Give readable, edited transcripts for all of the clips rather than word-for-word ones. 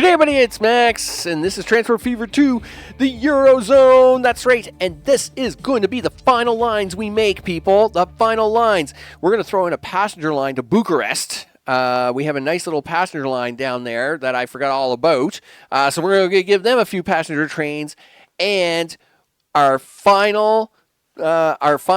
G'day everybody, it's Max, and this is Transfer Fever 2, the Eurozone, that's right, and this is going to be the final lines we make, people, the final lines. We're going to throw in a passenger line to Bucharest. We have a nice little passenger line down there that I forgot all about, so we're going to give them a few passenger trains, and our final cargo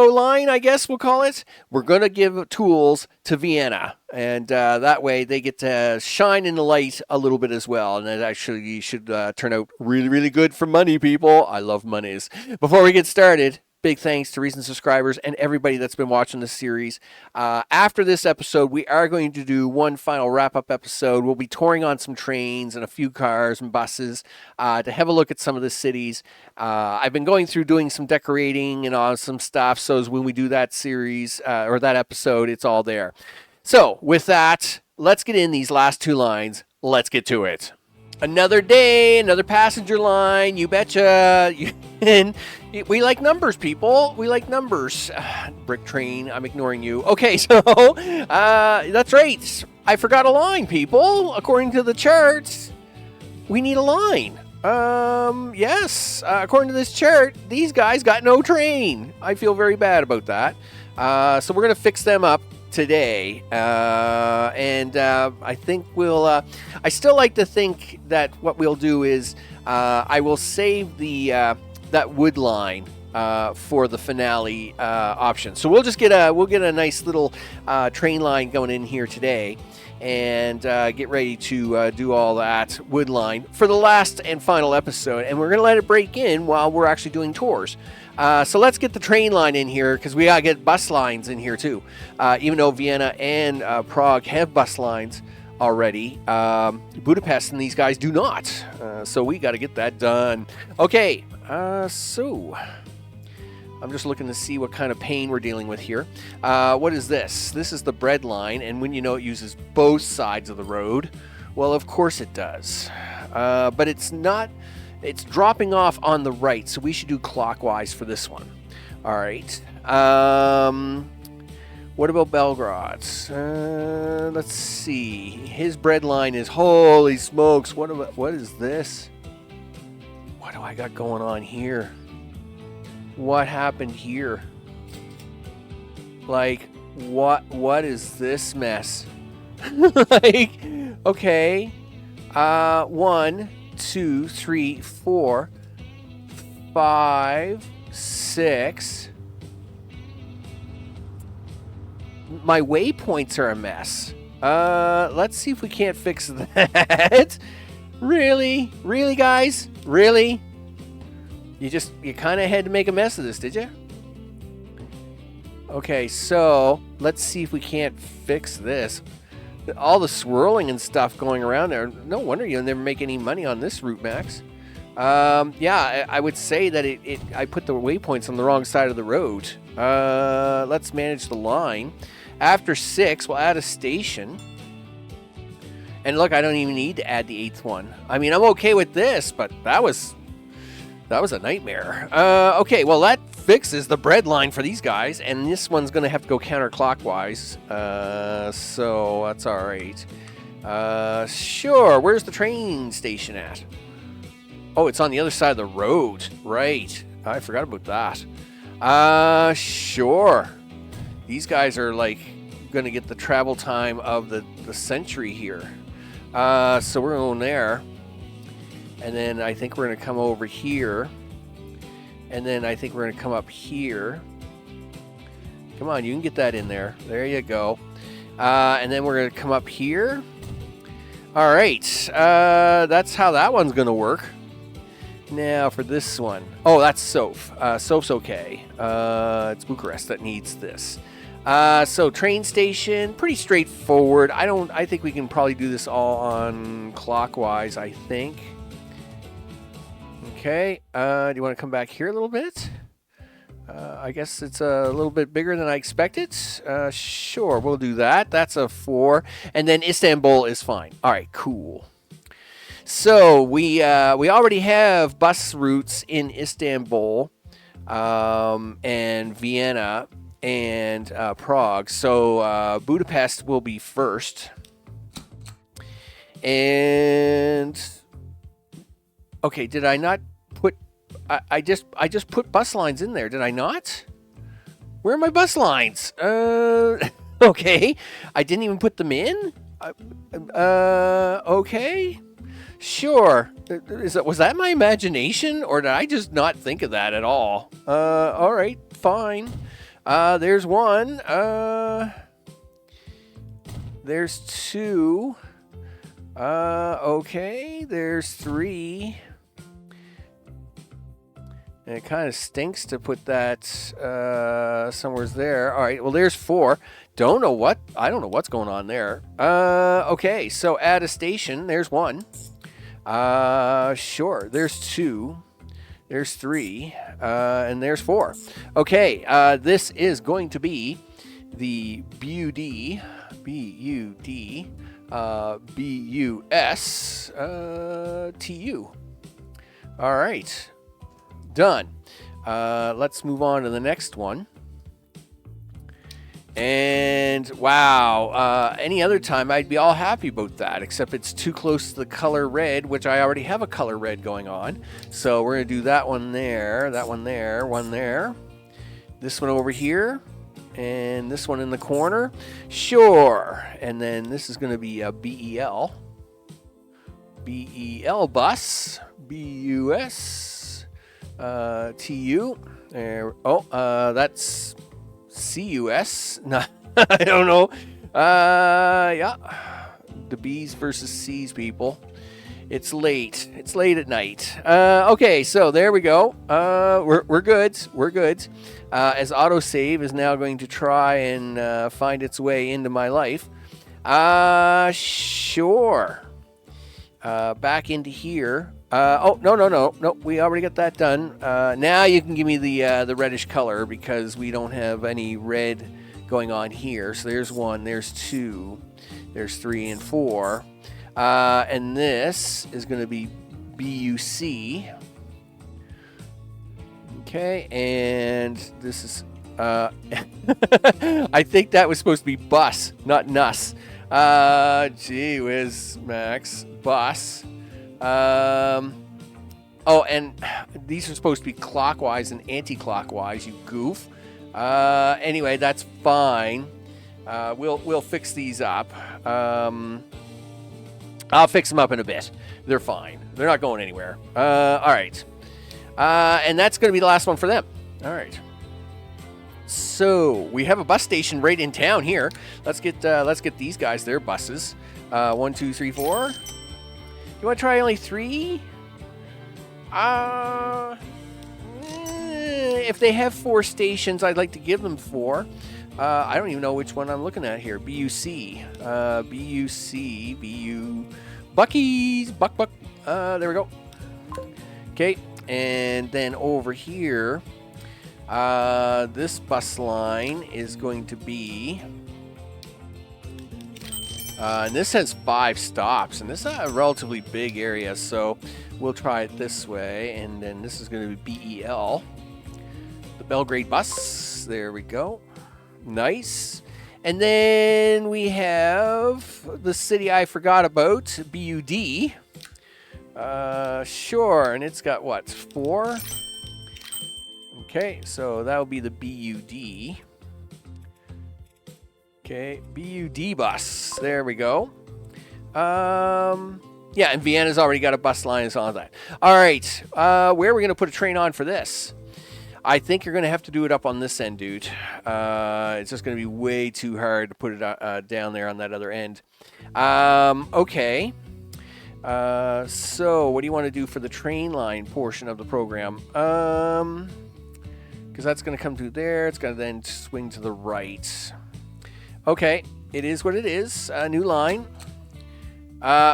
line, I guess we'll call it. We're going to give tools to Vienna, and that way they get to shine in the light a little bit as well. And it actually should turn out really, really good for money, people. I love monies. Before we get started, big thanks to recent subscribers and everybody that's been watching this series. After this episode, we are going to do one final wrap-up episode. We'll be touring on some trains and a few cars and buses to have a look at some of the cities. I've been going through doing some decorating and some stuff, so when we do that series or that episode, it's all there. So with that, let's get in these last two lines. Let's get to it. Another day, another passenger line, you betcha. And we like numbers, people. We like numbers. Brick train, I'm ignoring you. Okay, so that's right. I forgot a line, people. According to the charts, we need a line. Yes, according to this chart, these guys got no train. I feel very bad about that. So we're going to fix them up today, and I think we'll I still like to think that what we'll do is I will save the that wood line for the finale option. So we'll get a nice little train line going in here today, and get ready to do all that wood line for the last and final episode, and we're gonna let it break in while we're actually doing tours. So let's get the train line in here, because we gotta get bus lines in here too. Even though Vienna and Prague have bus lines already, Budapest and these guys do not. So we gotta get that done. Okay, so I'm just looking to see what kind of pain we're dealing with here. What is this? This is the bread line, and when you know it uses both sides of the road, well, of course it does. But it's not. It's dropping off on the right, so we should do clockwise for this one. All right. What about Belgrade's? Let's see. His bread line is, holy smokes. What is this? What do I got going on here? What happened here? Like, what is this mess? Like, okay. 1, 2, 3, 4, 5, 6. My waypoints are a mess. Let's see if we can't fix that. Really? Really, guys? Really? You kind of had to make a mess of this, did you? Okay, so let's see if we can't fix this. All the swirling and stuff going around there. No wonder you'll never make any money on this route, Max. Yeah, I would say that I put the waypoints on the wrong side of the road. Let's manage the line. After 6, we'll add a station. And look, I don't even need to add the 8th one. I mean, I'm okay with this, but that was a nightmare. Okay, well, that fixes the bread line for these guys, and this one's going to have to go counterclockwise. So that's all right. Sure, where's the train station at? Oh, it's on the other side of the road. Right. I forgot about that. Sure. These guys are, like, going to get the travel time of the century here. So we're going there. And then I think we're going to come over here. And then I think we're going to come up here. Come on, you can get that in there. There you go. And then we're going to come up here. All right. That's how that one's going to work. Now for this one. Oh, that's Sof. Sof's okay. It's Bucharest that needs this. So train station, pretty straightforward. I think we can probably do this all on clockwise, I think. Okay, do you want to come back here a little bit? I guess it's a little bit bigger than I expected. Sure, we'll do that. That's a 4. And then Istanbul is fine. All right, cool. So we already have bus routes in Istanbul and Vienna and Prague. So Budapest will be first. And okay, did I not put? I just put bus lines in there. Did I not? Where are my bus lines? Okay, I didn't even put them in. Okay, sure. Was that my imagination, or did I just not think of that at all? All right, fine. There's one. There's two. Okay, there's three. And it kind of stinks to put that somewhere there. All right, well, there's four. I don't know what's going on there. Okay, so add a station. There's one. Sure. There's two. There's three. And there's four. Okay, this is going to be the BUD, BUS, TU. All right. Done. Let's move on to the next one. And wow, any other time I'd be all happy about that, except it's too close to the color red, which I already have a color red going on. So we're going to do that one there, one there, this one over here, and this one in the corner. Sure. And then this is going to be a BEL bus, BUS, TU. There. Oh, that's CUS. No, I don't know. Yeah. The B's versus C's, people. It's late. It's late at night. Okay, so there we go. We're good. We're good. As autosave is now going to try and find its way into my life. Sure. Back into here. No. We already got that done. Now you can give me the reddish color because we don't have any red going on here. So there's one, there's two, there's three and four. And this is going to be BUC. Okay, and this is... I think that was supposed to be bus, not NUS. Gee whiz, Max. Bus. Oh, and these are supposed to be clockwise and anti-clockwise, you goof. Anyway, that's fine. We'll fix these up. I'll fix them up in a bit. They're fine. They're not going anywhere. All right. And that's going to be the last one for them. All right. So we have a bus station right in town here. Let's get these guys their buses. 1, 2, 3, 4. You want to try only 3? If they have 4 stations, I'd like to give them 4. I don't even know which one I'm looking at here. BUC. Bucky's. Buck. There we go. Okay. And then over here, this bus line is going to be... and this has 5 stops, and this is a relatively big area, so we'll try it this way. And then this is going to be BEL, the Belgrade bus. There we go. Nice. And then we have the city I forgot about, BUD. Sure, and it's got what, 4? Okay, so that will be the BUD. Okay, BUD bus. There we go. Yeah, and Vienna's already got a bus line on that. All right, where are we going to put a train on for this? I think you're going to have to do it up on this end, dude. It's just going to be way too hard to put it down there on that other end. Okay. So what do you want to do for the train line portion of the program? Because that's going to come through there. It's going to then swing to the right. Okay, it is what it is. A new line.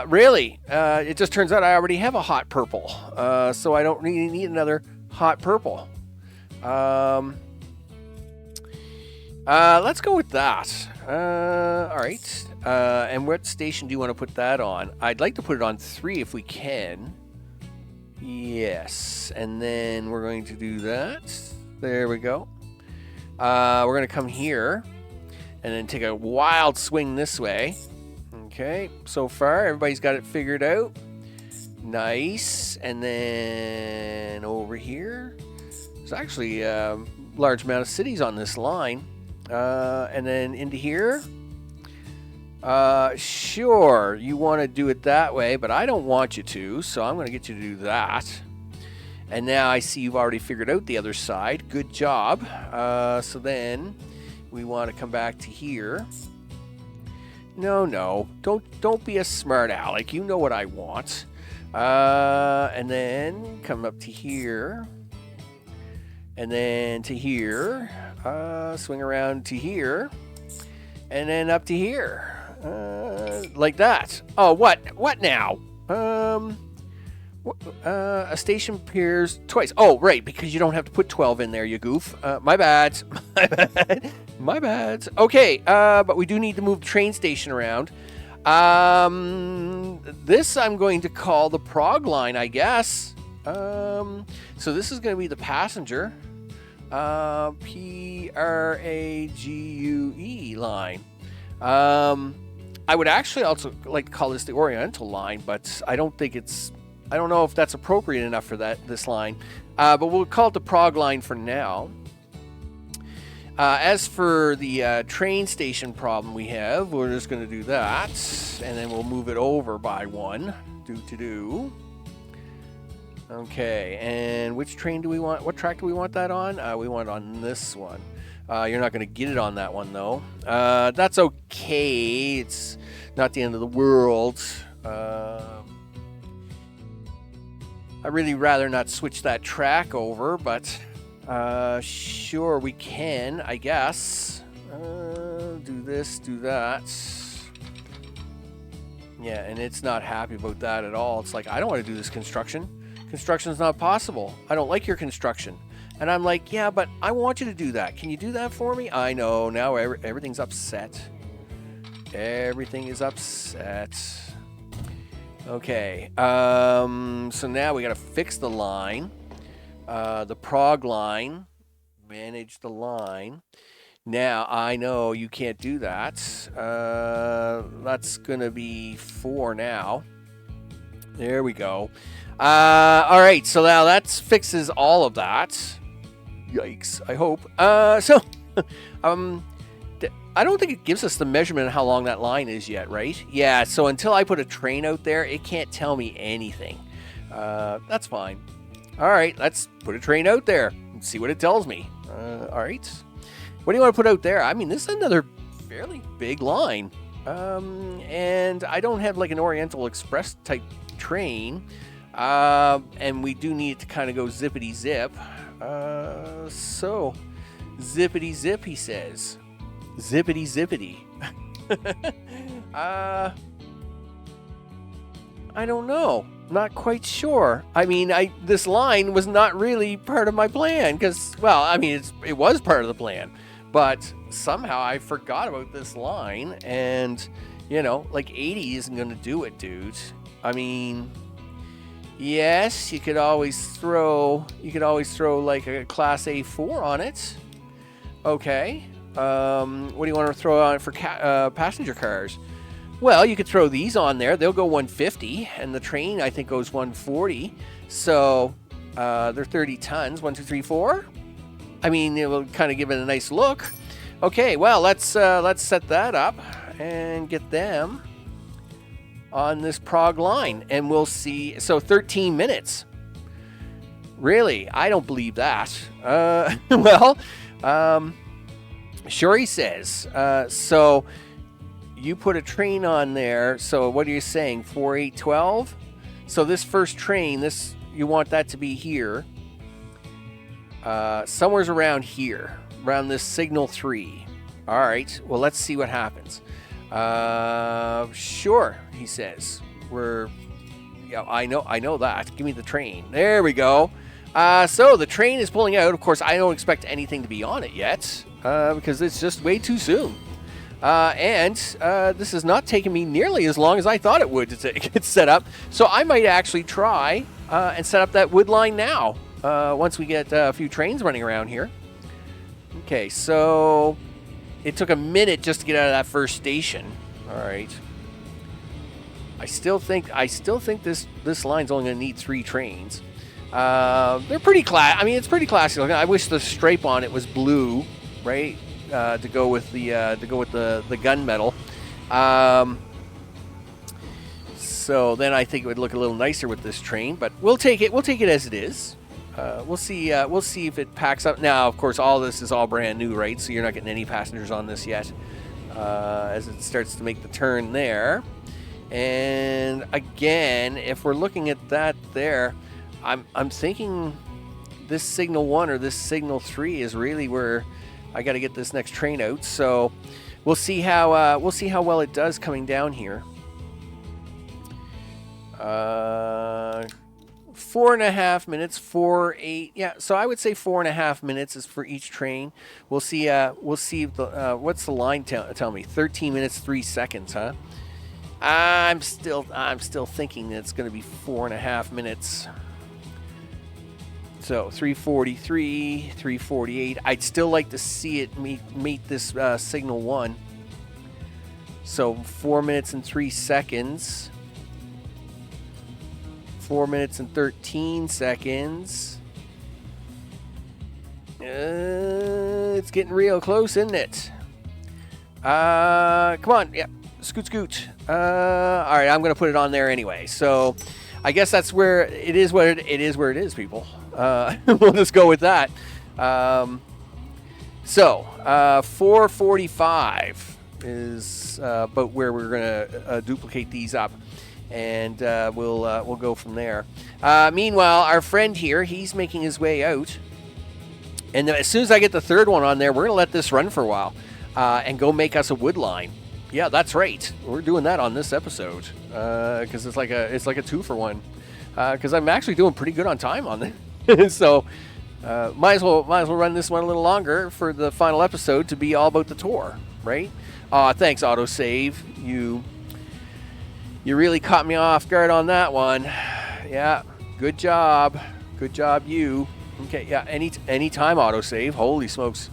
Really? It just turns out I already have a hot purple. So I don't really need another hot purple. Let's go with that. All right. And what station do you want to put that on? I'd like to put it on 3 if we can. Yes. And then we're going to do that. There we go. We're going to come here and then take a wild swing this way. Okay, so far everybody's got it figured out. Nice. And then over here, there's actually a large amount of cities on this line. And then into here. Sure, you want to do it that way, but I don't want you to, so I'm going to get you to do that. And now I see you've already figured out the other side. Good job. So then we want to come back to here. No, don't be a smart aleck. You know what I want. And then come up to here. And then to here. Swing around to here. And then up to here. Like that. Oh, what now? A station appears twice. Oh, right, because you don't have to put 12 in there, you goof. My bad. My bad. Okay, but we do need to move the train station around. This I'm going to call the Prague line, I guess. So this is going to be the passenger. Prague line. I would actually also like to call this the Oriental line, but I don't know if that's appropriate enough for this line. But we'll call it the Prague line for now. As for the train station problem we have, we're just going to do that, and then we'll move it over by one. Okay, and which train do we want? What track do we want that on? We want it on this one. You're not going to get it on that one, though. That's okay. It's not the end of the world. I'd really rather not switch that track over, but sure, we can, I guess. Do this, do that. Yeah, and it's not happy about that at all. It's like, I don't want to do this construction. Construction's not possible. I don't like your construction. And I'm like, yeah, but I want you to do that. Can you do that for me? I know. Now everything's upset. Everything is upset. Okay. So now we got to fix the line. The Prague line. Manage the line. Now, I know you can't do that. That's going to be 4 now. There we go. All right, so now that fixes all of that. Yikes, I hope. So, I don't think it gives us the measurement of how long that line is yet, right? Yeah, so until I put a train out there, it can't tell me anything. That's fine. All right, let's put a train out there and see what it tells me. All right. What do you want to put out there? I mean, this is another fairly big line. And I don't have like an Oriental Express type train. And we do need to kind of go zippity zip. So zippity zip, he says. Zippity zippity. I don't know. Not quite sure. I mean, this line was not really part of my plan because, well, I mean, it was part of the plan, but somehow I forgot about this line, and you know, like 80 isn't going to do it, dude. I mean, yes, you could always throw like a Class A4 on it. Okay. What do you want to throw on it for passenger cars? Well, you could throw these on there. They'll go 150, and the train, I think, goes 140. So they're 30 tons. 1, 2, 3, 4. I mean, it will kind of give it a nice look. Okay, well, let's set that up and get them on this Prague line, and we'll see. So 13 minutes. Really? I don't believe that. Well, sure, he says. So you put a train on there. So what are you saying? 4, 8, 12? So this first train, you want that to be here. Somewhere's around here. Around this signal 3. All right. Well, let's see what happens. Sure, he says. Yeah, I know that. Give me the train. There we go. So the train is pulling out. Of course, I don't expect anything to be on it yet because it's just way too soon. And this is not taking me nearly as long as I thought it would to get set up. So I might actually try and set up that wood line now once we get a few trains running around here. Okay, so it took a minute just to get out of that first station. All right. I still think this line's only going to need 3 trains. They're pretty class. I mean, it's pretty classy looking. I wish the stripe on it was blue, right? To go with the gunmetal. So then I think it would look a little nicer with this train, but we'll take it. We'll take it as it is. We'll see. We'll see if it packs up. Now, of course, all this is all brand new, right? So you're not getting any passengers on this yet. As it starts to make the turn there. And again, if we're looking at that there, I'm thinking this signal 1 or this signal 3 is really where I got to get this next train out. So we'll see how well it does coming down here. 4.5 minutes, 8. Yeah, so I would say 4.5 minutes is for each train. We'll see. We'll see. What's the line tell me? 13 minutes, 3 seconds, huh? I'm still thinking that it's going to be 4.5 minutes. So 3:43, 3:48. I'd still like to see it meet this signal 1. So 4 minutes and 3 seconds. 4 minutes and 13 seconds. It's getting real close, isn't it? Come on, yeah, scoot. All right, I'm gonna put it on there anyway. So, I guess that's where it is. Where it is, people. We'll just go with that. 4:45 is about where we're gonna duplicate these up. And we'll go from there. Meanwhile, our friend here, he's making his way out. And as soon as I get the third one on there, we're going to let this run for a while and go make us a wood line. Yeah, that's right. We're doing that on this episode because it's like a 2-for-1. Because I'm actually doing pretty good on time on this. So might as well run this one a little longer for the final episode to be all about the tour, right? Thanks, autosave. You really caught me off guard on that one. Yeah, good job. Good job, you. Okay, yeah, anytime autosave. Holy smokes.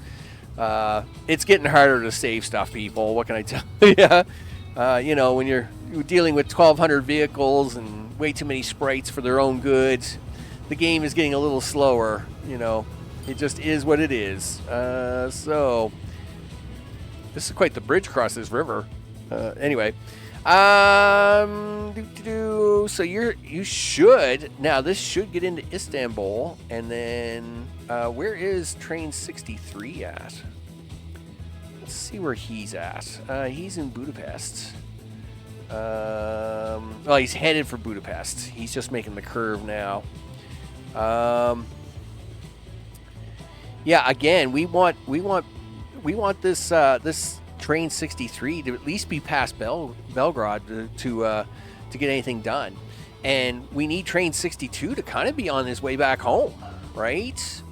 It's getting harder to save stuff, people. What can I tell you? When you're dealing with 1,200 vehicles and way too many sprites for their own goods, the game is getting a little slower. It just is what it is. So, this is quite the bridge across this river. Anyway. So you should now. This should get into Istanbul, and then where is train 63 at? Let's see where he's at. He's in Budapest. Well, he's headed for Budapest. He's just making the curve now. Yeah. Again, we want this this train 63 to at least be past Belgrade to get anything done, and we need train 62 to kind of be on his way back home, right?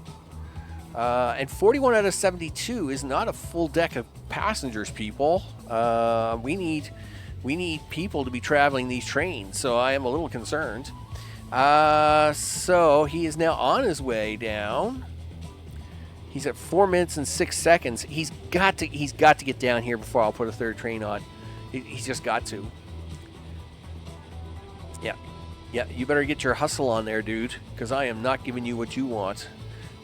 And 41 out of 72 is not a full deck of passengers, people. We need people to be traveling these trains, so I am a little concerned. So he is now on his way down. He's at 4 minutes and 6 seconds. He's got to get down here before I'll put a third train on. He's just got to. Yeah. You better get your hustle on there, dude, because I am not giving you what you want.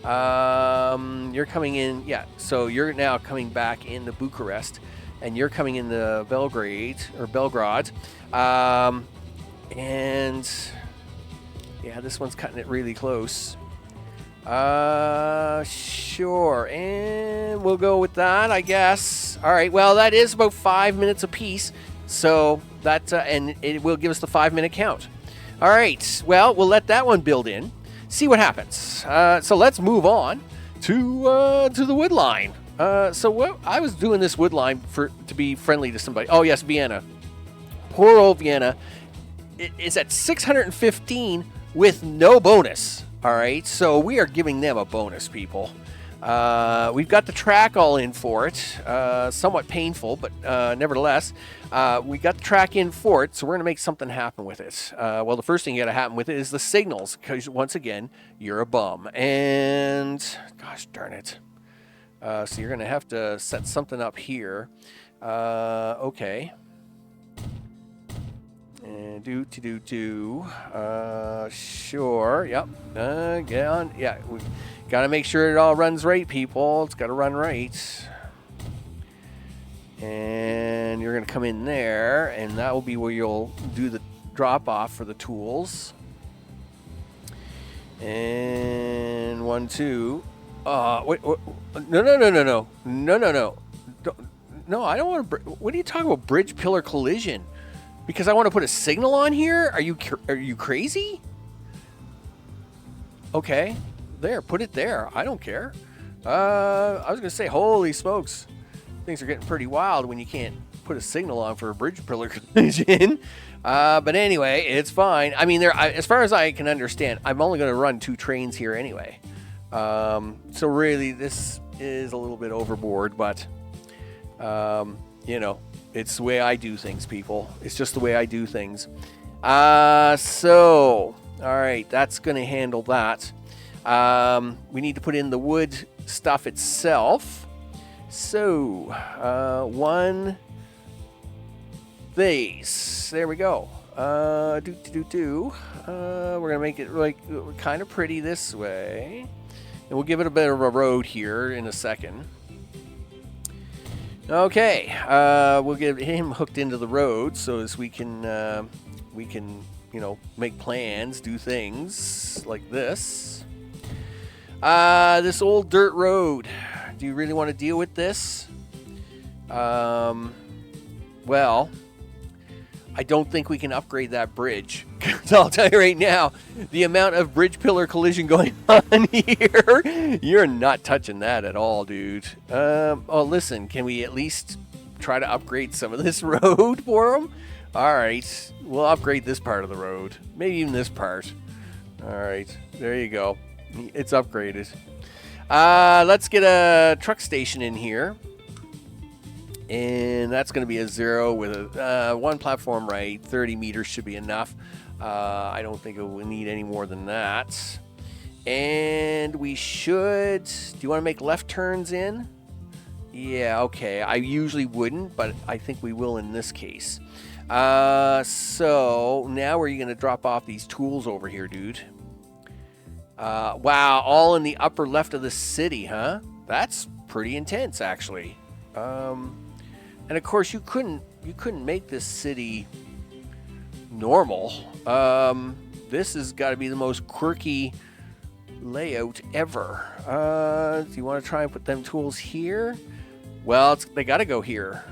You're coming in. Yeah. So you're now coming back into Bucharest, and you're coming into Belgrade. And yeah, this one's cutting it really close. Sure, and we'll go with that, I guess. All right, well, that is about 5 minutes apiece, so that, and it will give us the 5-minute count. All right, well, we'll let that one build in, see what happens. So let's move on to the wood line. So I was doing this wood line to be friendly to somebody. Oh, yes, Vienna. Poor old Vienna. It is at 615 with no bonus. All right, so we are giving them a bonus, people. We've got the track all in for it. Somewhat painful, but nevertheless, we got the track in for it, so we're going to make something happen with it. Well, the first thing you got to happen with it is the signals, because once again, you're a bum. And, gosh darn it. So you're going to have to set something up here. Okay. And sure. Yep. Get on. Yeah. We got to make sure it all runs right, people. It's got to run right. And you're going to come in there, and that will be where you'll do the drop off for the tools. And 1, 2. Wait. No. No, I don't want to. What are you talking about? Bridge pillar collision? Because I want to put a signal on here? Are you crazy? Okay, there. Put it there. I don't care. I was gonna say, holy smokes, things are getting pretty wild when you can't put a signal on for a bridge pillar collision. But anyway, it's fine. I mean, as far as I can understand, I'm only going to run 2 trains here anyway. So really, this is a little bit overboard, but you know, it's the way I do things, people. It's just the way I do things. So, all right, that's going to handle that. We need to put in the wood stuff itself. So, 1 vase. There we go. We're going to make it like kind of pretty this way. And we'll give it a bit of a road here in a second. Okay, we'll get him hooked into the road so as we can, you know, make plans, do things like this. This old dirt road. Do you really want to deal with this? Well, I don't think we can upgrade that bridge. I'll tell you right now, the amount of bridge pillar collision going on here, you're not touching that at all, dude. Oh, listen, can we at least try to upgrade some of this road for them? All right, we'll upgrade this part of the road. Maybe even this part. All right, there you go. It's upgraded. Let's get a truck station in here. And that's going to be a 0 with a 1 platform right. 30 meters should be enough. I don't think it will need any more than that. And we should... Do you want to make left turns in? Yeah, okay. I usually wouldn't, but I think we will in this case. So now where are you going to drop off these tools over here, dude? Wow, all in the upper left of the city, huh? That's pretty intense, actually. And of course, you couldn't make this city normal. This has got to be the most quirky layout ever. Do you want to try and put them tools here? Well, they got to go here.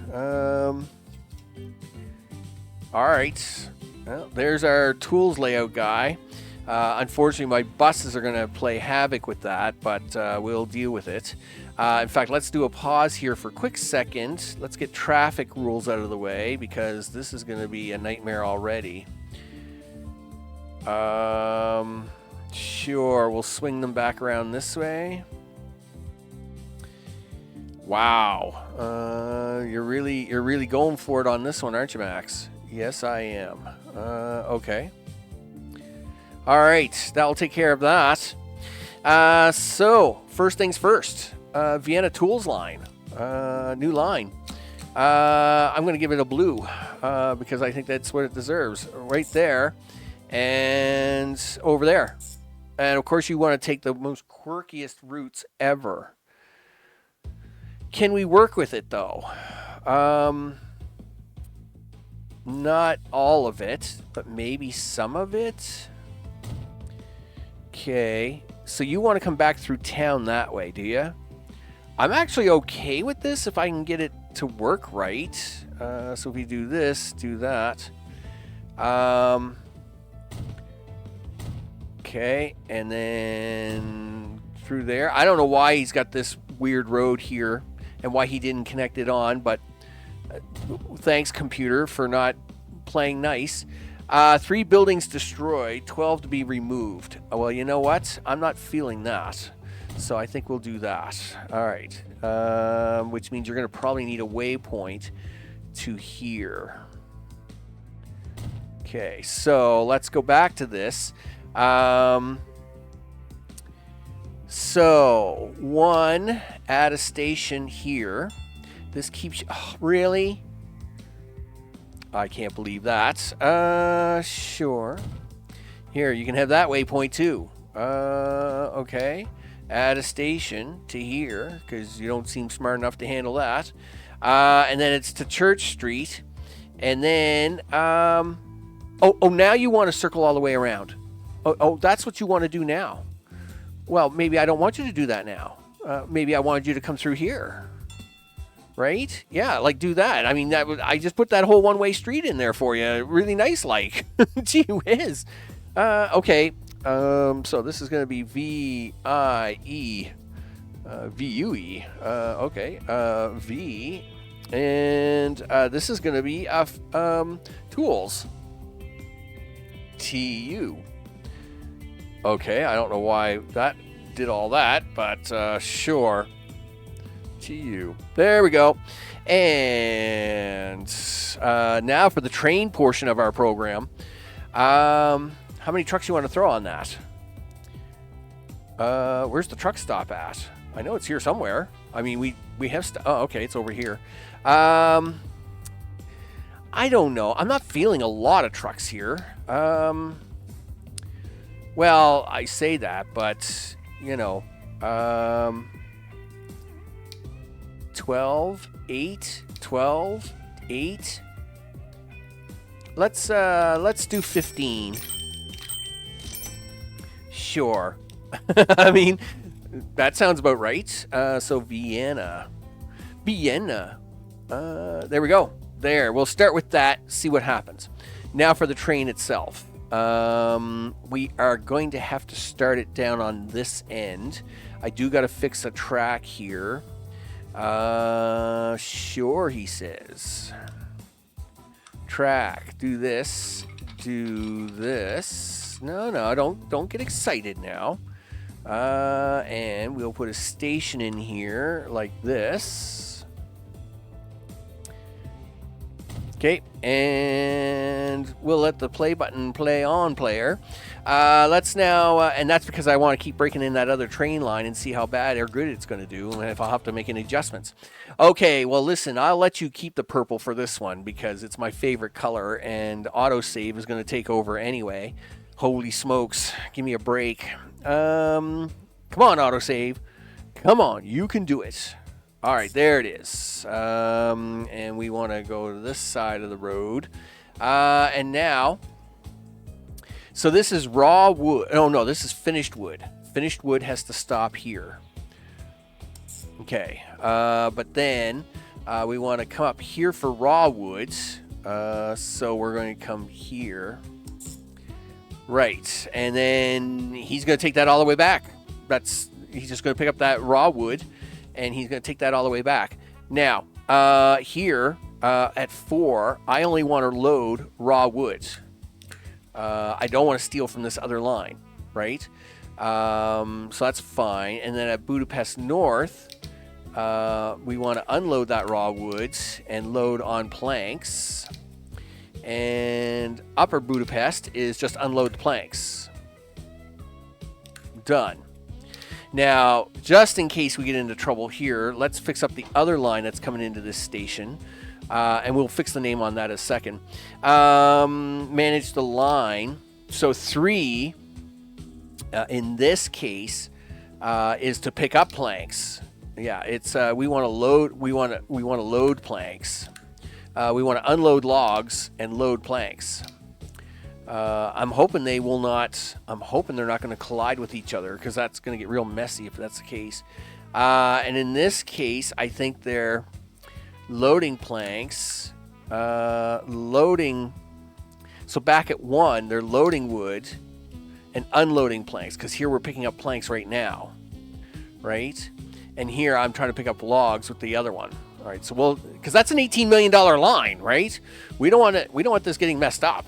All right. Well, there's our tools layout guy. Unfortunately, my buses are going to play havoc with that, but we'll deal with it. In fact, let's do a pause here for a quick second. Let's get traffic rules out of the way because this is going to be a nightmare already. Sure, we'll swing them back around this way. Wow, you're really going for it on this one, aren't you, Max? Yes, I am. Okay. All right, that will take care of that. So first things first. Vienna Tools line, new line. I'm going to give it a blue because I think that's what it deserves. Right there and over there. And of course you want to take the most quirkiest routes ever. Can we work with it though? Not all of it, but maybe some of it. Okay, so you want to come back through town that way, do you? I'm actually okay with this if I can get it to work right. So if we do this, do that. Okay, and then through there. I don't know why he's got this weird road here and why he didn't connect it on, but thanks, computer, for not playing nice. 3 buildings destroyed, 12 to be removed. Well, you know what? I'm not feeling that. So I think we'll do that. All right. Which means you're going to probably need a waypoint to here. Okay, so let's go back to this. So 1, add a station here. This keeps... Oh, really? I can't believe that. Sure. Here, you can have that waypoint too. Okay. Add a station to here, because you don't seem smart enough to handle that. And then it's to Church Street. And then, now you want to circle all the way around. Oh, that's what you want to do now. Well, maybe I don't want you to do that now. Maybe I wanted you to come through here. Right? Yeah, like do that. I mean, I just put that whole one-way street in there for you. Really nice, like. Gee whiz. Okay. So this is going to be V-I-E. V-U-E. Okay. V. And this is going to be tools. T-U. Okay, I don't know why that did all that, but sure. T-U. There we go. And now for the train portion of our program. How many trucks you want to throw on that? Where's the truck stop at? I know it's here somewhere. I mean, we have oh, okay, it's over here. I don't know. I'm not feeling a lot of trucks here. Well, I say that, but, you know, 12, 8, 12, 8. Let's do 15. Sure. I mean, that sounds about right. So Vienna. There we go. There. We'll start with that, see what happens. Now for the train itself. We are going to have to start it down on this end. I do got to fix a track here. Sure, he says. Track. Do this. Do this. No, don't get excited now. And we'll put a station in here like this. Okay, and we'll let the play button play on player. Let's now, and that's because I want to keep breaking in that other train line and see how bad or good it's going to do, and if I'll have to make any adjustments. Okay, well, listen, I'll let you keep the purple for this one because it's my favorite color, and autosave is going to take over anyway. Holy smokes, give me a break. Come on, autosave. Come on, you can do it. All right, there it is. And we want to go to this side of the road. And now, so this is raw wood. Oh, no, this is finished wood. Finished wood has to stop here. Okay, but then we want to come up here for raw woods. So we're going to come here. Right, and then he's going to take that all the way back. He's just going to pick up that raw wood. And he's going to take that all the way back. Now, here at 4, I only want to load raw woods. I don't want to steal from this other line, right? So that's fine. And then at Budapest North, we want to unload that raw woods and load on planks. And Upper Budapest is just unload the planks. Done. Now, just in case we get into trouble here, let's fix up the other line that's coming into this station. And we'll fix the name on that in a second. Manage the line. So 3, in this case, is to pick up planks. Yeah, it's we want to load. We want to load planks. We want to unload logs and load planks. I'm hoping they will not. I'm hoping they're not going to collide with each other because that's going to get real messy if that's the case. And in this case, I think they're loading planks. Loading. So back at 1, they're loading wood and unloading planks because here we're picking up planks right now, right? And here I'm trying to pick up logs with the other one. All right, so because that's an $18 million line, right? We don't want this getting messed up.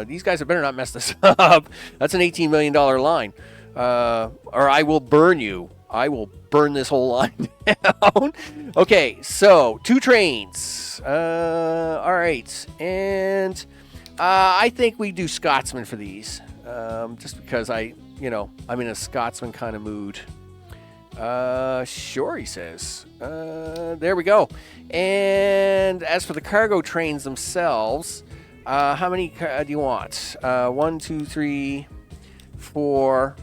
These guys had better not mess this up. That's an $18 million line, or I will burn you. I will burn this whole line down. Okay, so 2 trains. All right, and I think we do Scotsman for these, just because I'm in a Scotsman kind of mood. Sure, he says. There we go. And as for the cargo trains themselves, how many do you want? 1, 2, 3, 4,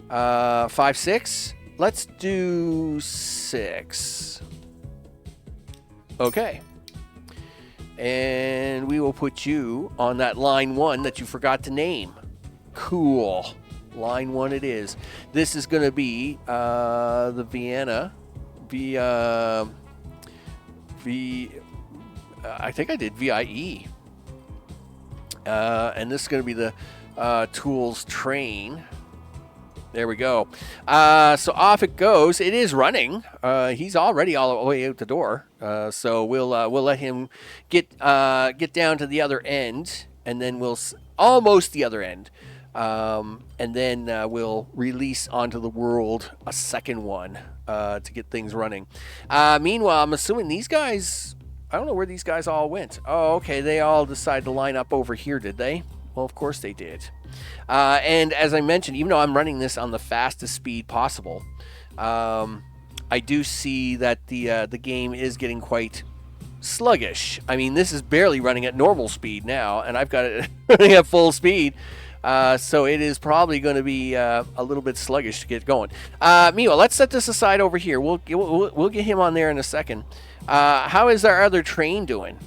5, 6. Let's do 6. Okay. And we will put you on that line 1 that you forgot to name. Cool. Line 1 it is. This is going to be the Vienna. I think I did VIE. And this is going to be the tools train. There we go. So off it goes. It is running. He's already all the way out the door. So we'll let him get down to the other end, and then we'll almost the other end, and then we'll release onto the world a second one to get things running. Meanwhile, I'm assuming these guys. I don't know where these guys all went. Oh, okay. They all decided to line up over here, did they? Well, of course they did. And as I mentioned, even though I'm running this on the fastest speed possible, I do see that the game is getting quite sluggish. I mean, this is barely running at normal speed now, and I've got it running at full speed. So it is probably going to be a little bit sluggish to get going. Meanwhile, let's set this aside over here. We'll get him on there in a second. How is our other train doing?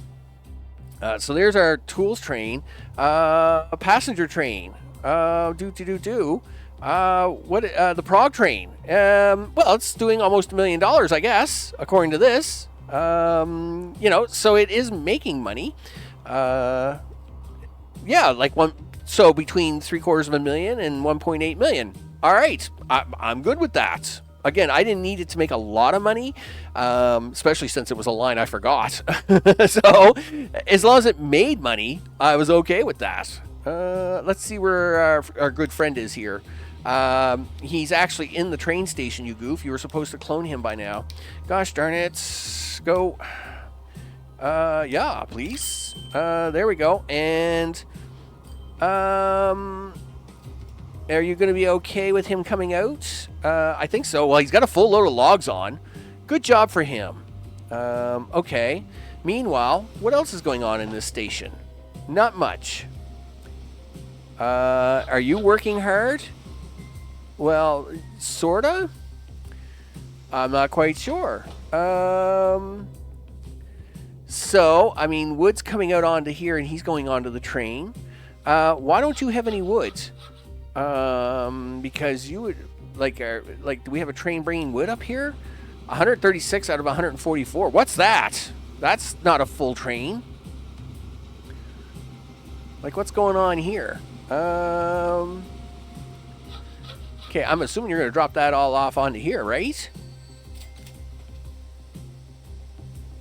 So there's our tools train. A passenger train. What the Prague train? Well, it's doing almost $1 million, I guess, according to this. So it is making money. Yeah, like so between $750,000 and 1.8 million. All right, I'm good with that. Again, I didn't need it to make a lot of money, especially since it was a line I forgot. So as long as it made money, I was okay with that. Let's see where our good friend is here. He's actually in the train station, you goof. You were supposed to clone him by now. Gosh darn it. Go. Yeah, please. There we go. And are you going to be okay with him coming out? I think so. Well, he's got a full load of logs on. Good job for him. Okay. Meanwhile, what else is going on in this station? Not much. Are you working hard? Well, sorta. I'm not quite sure. So, I mean, wood's coming out onto here, and he's going onto the train. Why don't you have any wood? Because you would do we have a train bringing wood up here? 136 out of 144. What's that? That's not a full train. Like, what's going on here? Okay, I'm assuming you're going to drop that all off onto here, right?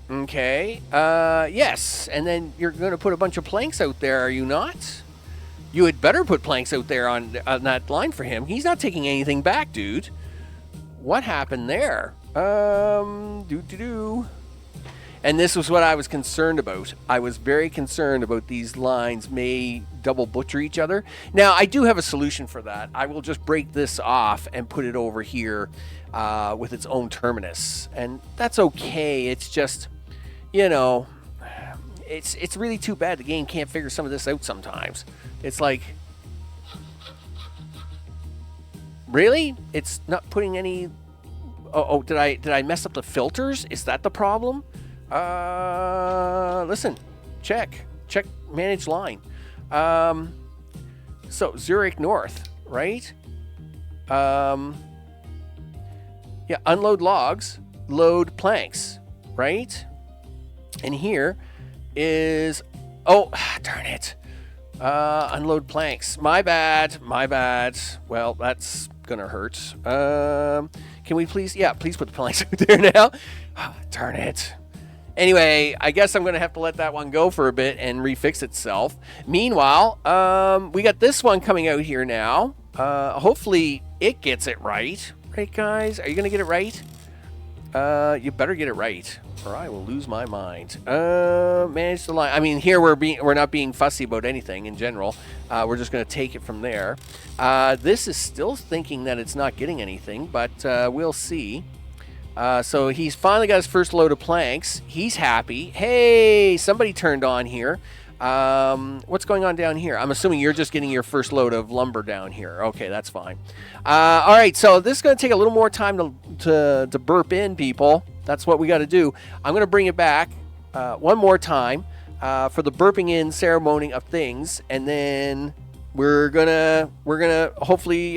Okay. Yes. And then you're going to put a bunch of planks out there, are you not? You had better put planks out there on that line for him. He's not taking anything back, dude. What happened there? And this was what I was concerned about. I was very concerned about these lines may double butcher each other. Now, I do have a solution for that. I will just break this off and put it over here with its own terminus. And that's okay. It's just, it's really too bad the game can't figure some of this out sometimes. It's like, really? It's not putting any... Oh, did I mess up the filters? Is that the problem? Listen, check manage line. So Zurich North, right? Yeah, unload logs, load planks, right? And here is, oh, darn it. Unload planks. My bad. Well, that's gonna hurt. Can we please put the planks out there now? Darn it. Anyway, I guess I'm going to have to let that one go for a bit and refix itself. Meanwhile, we got this one coming out here now. Hopefully it gets it right. Right, guys? Are you going to get it right? You better get it right, or I will lose my mind. Manage the line. I mean, here we're not being fussy about anything in general. We're just going to take it from there. This is still thinking that it's not getting anything, but we'll see. So he's finally got his first load of planks. He's happy. Hey, somebody turned on here. What's going on down here? I'm assuming you're just getting your first load of lumber down here. Okay, that's fine. All right, so this is going to take a little more time to burp in, people. That's what we got to do. I'm going to bring it back one more time for the burping in ceremony of things, and then we're gonna hopefully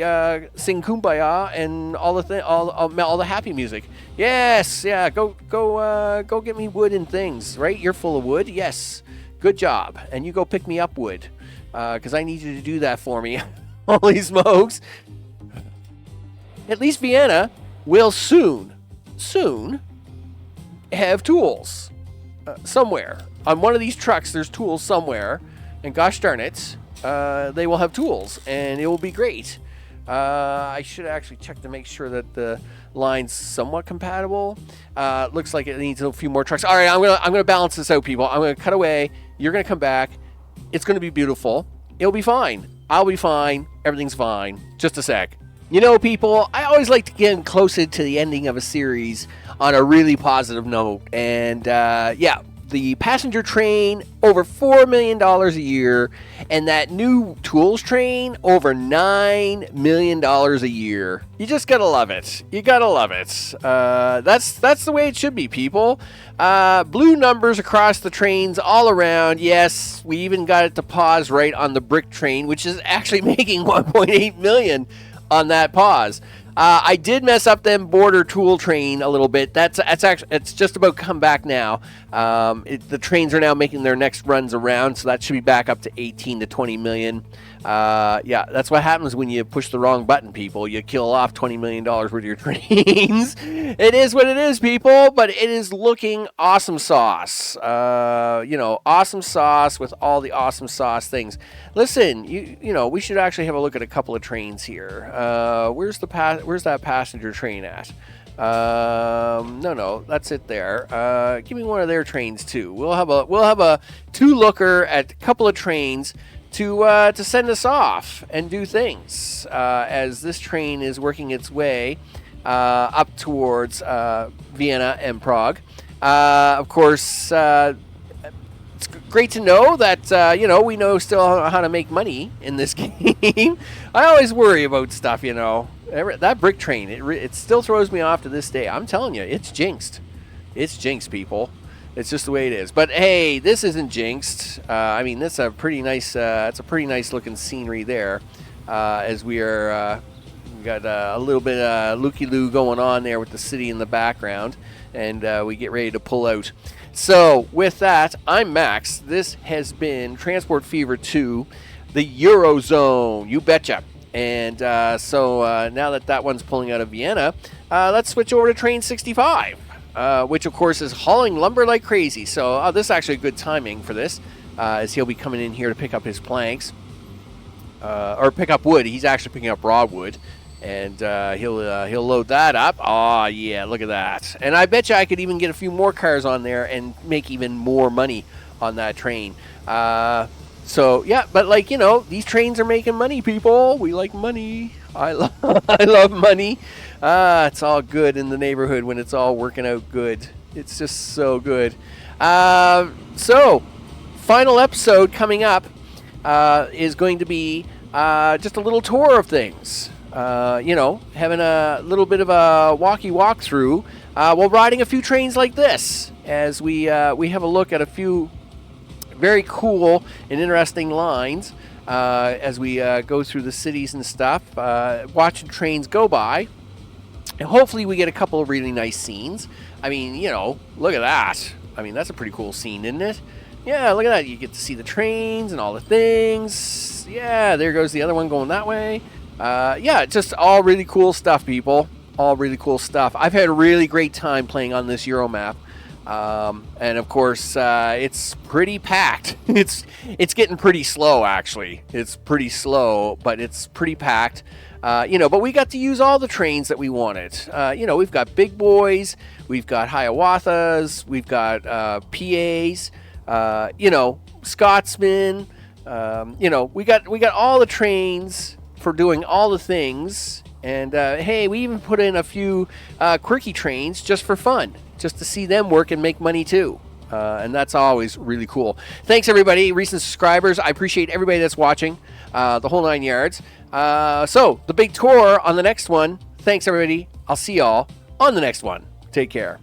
sing Kumbaya and all the happy music. Yes, yeah. Go get me wood and things. Right, you're full of wood. Yes. Good job. And you go pick me up wood, because I need you to do that for me. Holy smokes. At least Vienna will soon have tools somewhere. On one of these trucks, there's tools somewhere. And gosh darn it, they will have tools. And it will be great. I should actually check to make sure that the line's somewhat compatible. Looks like it needs a few more trucks. All right, I'm gonna balance this out, people. I'm gonna cut away. You're gonna come back. It's gonna be beautiful. It'll be fine. I'll be fine. Everything's fine. Just a sec. You know, people, I always like to get closer to the ending of a series on a really positive note. And yeah, the passenger train, over $4 million a year, and that new tools train, over $9 million a year. You just gotta love it. You gotta love it. That's the way it should be, people. Blue numbers across the trains all around. Yes, we even got it to pause right on the brick train, which is actually making $1.8 million on that pause. I did mess up them border tool train a little bit. That's actually, it's just about come back now. The trains are now making their next runs around, so that should be back up to 18 to 20 million. Yeah, that's what happens when you push the wrong button, people. You kill off $20 million worth of your trains. It is what it is, people, but it is looking awesome sauce. You know, awesome sauce with all the awesome sauce things. Listen, you know, we should actually have a look at a couple of trains here. Where's that passenger train at? No, that's it there. Give me one of their trains too. We'll have a two-looker at a couple of trains to send us off and do things as this train is working its way up towards Vienna and Prague. Of course, it's great to know that you know, we know still how to make money in this game. I always worry about stuff, you know. That brick train, it still throws me off to this day. I'm telling you, it's jinxed. It's jinxed, people. It's just the way it is. But hey, this isn't jinxed. I mean, that's a pretty nice. It's a pretty nice looking scenery there, as we are. We got a little bit of looky-loo going on there with the city in the background, and we get ready to pull out. So with that, I'm Max. This has been Transport Fever 2, the Eurozone. You betcha. And so now that one's pulling out of Vienna, let's switch over to Train 65. Which of course is hauling lumber like crazy. So this is actually good timing for this, as he'll be coming in here to pick up his planks, or pick up wood. He's actually picking up raw wood, and he'll load that up. Oh yeah, look at that! And I bet you I could even get a few more cars on there and make even more money on that train. So yeah, but like, you know, these trains are making money, people. We like money. I love money. It's all good in the neighborhood when it's all working out good. It's just so good. So, final episode coming up is going to be just a little tour of things. You know, having a little bit of a walk through while riding a few trains like this, as we have a look at a few very cool and interesting lines as we go through the cities and stuff, watching trains go by. And hopefully we get a couple of really nice scenes. I mean, you know, look at that. I mean, that's a pretty cool scene, isn't it? Yeah, look at that. You get to see the trains and all the things. Yeah, there goes the other one going that way. Yeah, just all really cool stuff, people. All really cool stuff. I've had a really great time playing on this Euro map. And of course, it's pretty packed. It's getting pretty slow, actually. It's pretty slow, but it's pretty packed. But we got to use all the trains that we wanted. We've got big boys, we've got Hiawathas, we've got PAs, Scotsmen. We got all the trains for doing all the things. And hey, we even put in a few quirky trains just for fun, just to see them work and make money too. And that's always really cool. Thanks, everybody, recent subscribers. I appreciate everybody that's watching, the whole 9 yards. So, the big tour on the next one. Thanks, everybody. I'll see y'all on the next one. Take care.